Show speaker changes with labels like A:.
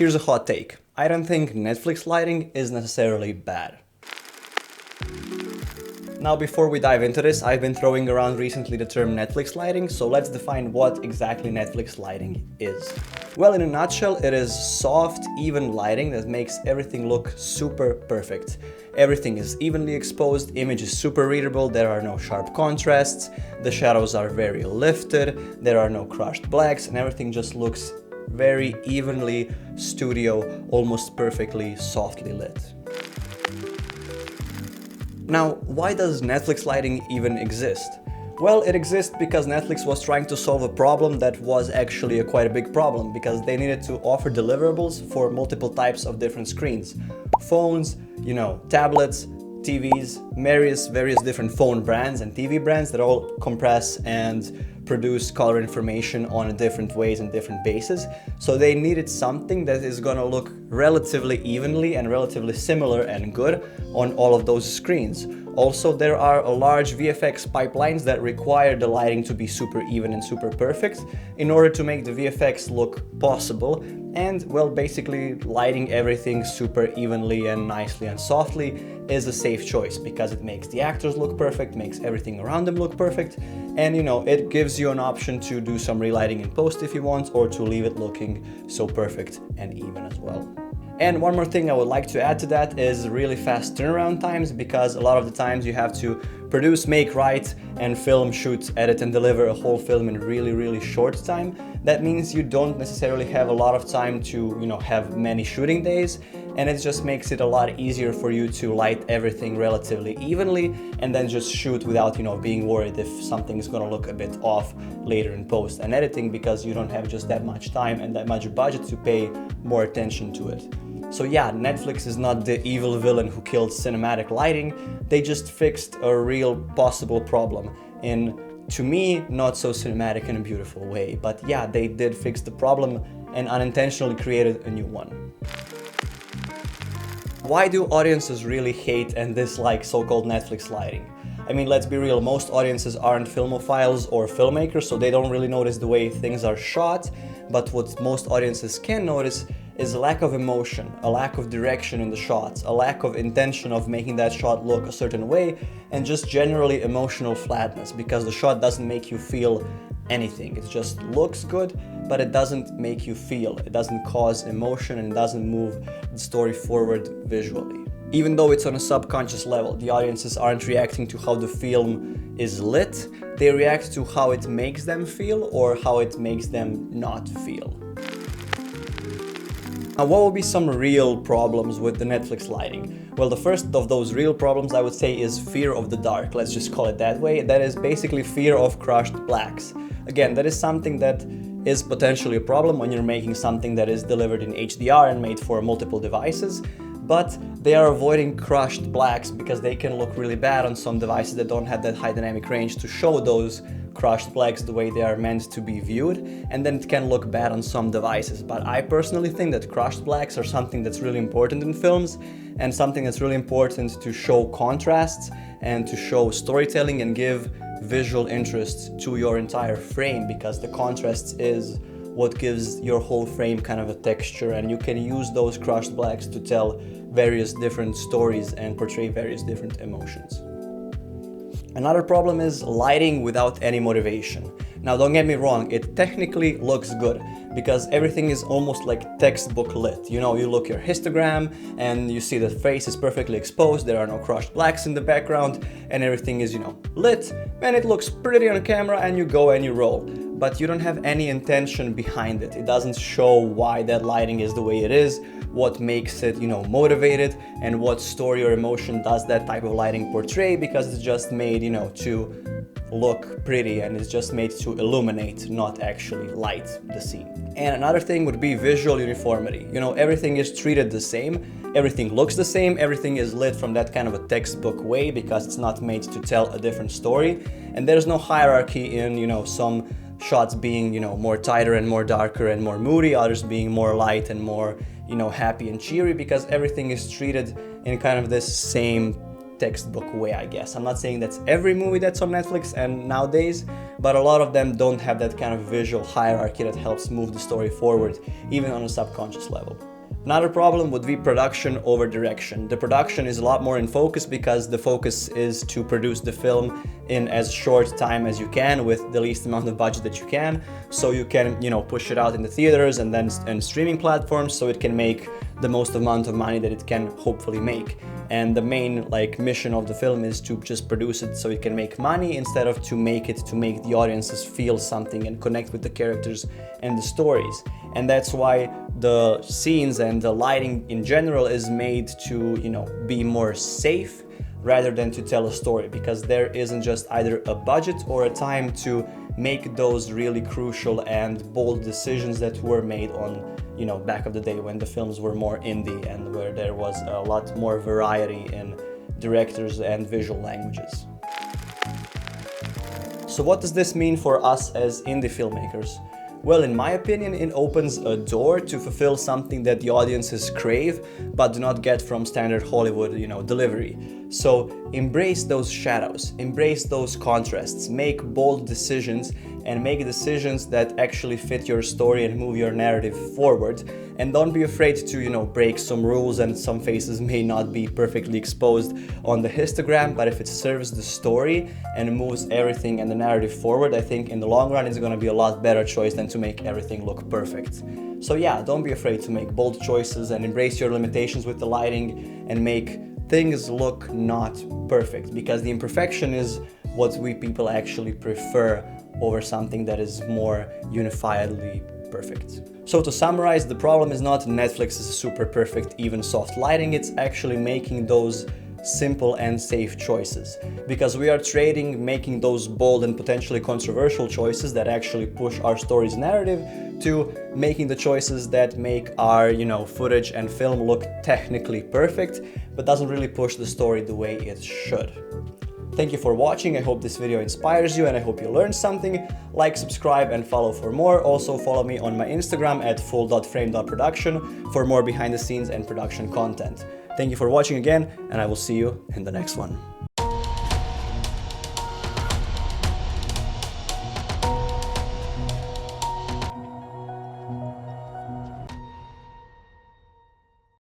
A: Here's a hot take. I don't think Netflix lighting is necessarily bad. Now, before we dive into this, I've been throwing around recently the term Netflix lighting, so let's define what exactly Netflix lighting is. Well, in a nutshell, it is soft, even lighting that makes everything look super perfect. Everything is evenly exposed, image is super readable, there are no sharp contrasts, the shadows are very lifted, there are no crushed blacks, and everything just looks very evenly studio, almost perfectly softly lit. Now, why does Netflix lighting even exist? Well, it exists because Netflix was trying to solve a problem that was actually quite a big problem, because they needed to offer deliverables for multiple types of different screens. Phones, tablets, TVs, various different phone brands and TV brands that all compress and produce color information on different ways and different bases. So they needed something that is gonna look relatively evenly and relatively similar and good on all of those screens. Also, there are a large VFX pipelines that require the lighting to be super even and super perfect in order to make the VFX look possible. And well, basically lighting everything super evenly and nicely and softly is a safe choice because it makes the actors look perfect, makes everything around them look perfect, and it gives you an option to do some relighting in post if you want, or to leave it looking so perfect and even as well. And one more thing I would like to add to that is really fast turnaround times, because a lot of the times you have to produce, make, write, and film, shoot, edit, and deliver a whole film in really short time. That means you don't necessarily have a lot of time to, have many shooting days, and it just makes it a lot easier for you to light everything relatively evenly and then just shoot without, being worried if something is gonna look a bit off later in post and editing, because you don't have just that much time and that much budget to pay more attention to it. So yeah, Netflix is not the evil villain who killed cinematic lighting. They just fixed a real possible problem in, to me, not so cinematic and beautiful way. But yeah, they did fix the problem and unintentionally created a new one. Why do audiences really hate and dislike so-called Netflix lighting? I mean, let's be real, most audiences aren't filmophiles or filmmakers, so they don't really notice the way things are shot. But what most audiences can notice is a lack of emotion, a lack of direction in the shots, a lack of intention of making that shot look a certain way, and just generally emotional flatness, because the shot doesn't make you feel anything. It just looks good, but it doesn't make you feel. It doesn't cause emotion and doesn't move the story forward visually. Even though it's on a subconscious level, the audiences aren't reacting to how the film is lit, they react to how it makes them feel or how it makes them not feel. Now, what will be some real problems with the Netflix lighting? Well, the first of those real problems I would say is fear of the dark. Let's just call it that way. That is basically fear of crushed blacks. Again, that is something that is potentially a problem when you're making something that is delivered in HDR and made for multiple devices. But they are avoiding crushed blacks because they can look really bad on some devices that don't have that high dynamic range to show those crushed blacks the way they are meant to be viewed, and then it can look bad on some devices. But I personally think that crushed blacks are something that's really important in films, and something that's really important to show contrasts and to show storytelling and give visual interest to your entire frame, because the contrast is what gives your whole frame kind of a texture, and you can use those crushed blacks to tell various different stories and portray various different emotions. Another problem is lighting without any motivation. Now, don't get me wrong, it technically looks good because everything is almost like textbook lit. You look your histogram and you see the face is perfectly exposed, there are no crushed blacks in the background, and everything is, lit, and it looks pretty on camera, and you go and you roll. But you don't have any intention behind it. It doesn't show why that lighting is the way it is, what makes it, motivated, and what story or emotion does that type of lighting portray, because it's just made, to look pretty, and it's just made to illuminate, not actually light the scene. And another thing would be visual uniformity. Everything is treated the same, everything looks the same, everything is lit from that kind of a textbook way because it's not made to tell a different story, and there's no hierarchy in, some shots being, more tighter and more darker and more moody, others being more light and more, happy and cheery, because everything is treated in kind of this same textbook way, I guess. I'm not saying that's every movie that's on Netflix and nowadays, but a lot of them don't have that kind of visual hierarchy that helps move the story forward, even on a subconscious level. Another problem would be production over direction. The production is a lot more in focus because the focus is to produce the film in as short time as you can with the least amount of budget that you can, so you can, push it out in the theaters and then streaming platforms, so it can make the most amount of money that it can hopefully make. And the main mission of the film is to just produce it so it can make money instead of to make the audiences feel something and connect with the characters and the stories. And that's why the scenes and the lighting in general is made to, be more safe rather than to tell a story, because there isn't just either a budget or a time to make those really crucial and bold decisions that were made on, back of the day when the films were more indie and where there was a lot more variety in directors and visual languages. So what does this mean for us as indie filmmakers? Well, in my opinion, it opens a door to fulfill something that the audiences crave but do not get from standard Hollywood, delivery. So embrace those shadows, embrace those contrasts, make bold decisions and make decisions that actually fit your story and move your narrative forward. And don't be afraid to, break some rules, and some faces may not be perfectly exposed on the histogram, but if it serves the story and moves everything and the narrative forward, I think in the long run it's going to be a lot better choice than to make everything look perfect. So yeah, don't be afraid to make bold choices and embrace your limitations with the lighting and make things look not perfect, because the imperfection is what we people actually prefer over something that is more unifiedly perfect. So to summarize, the problem is not Netflix's super perfect, even soft lighting, it's actually making those simple and safe choices. Because we are trading making those bold and potentially controversial choices that actually push our story's narrative to making the choices that make our, footage and film look technically perfect, but doesn't really push the story the way it should. Thank you for watching. I hope this video inspires you and I hope you learned something. Like, subscribe and follow for more. Also follow me on my Instagram at full.frame.production for more behind the scenes and production content. Thank you for watching again, and I will see you in the next one.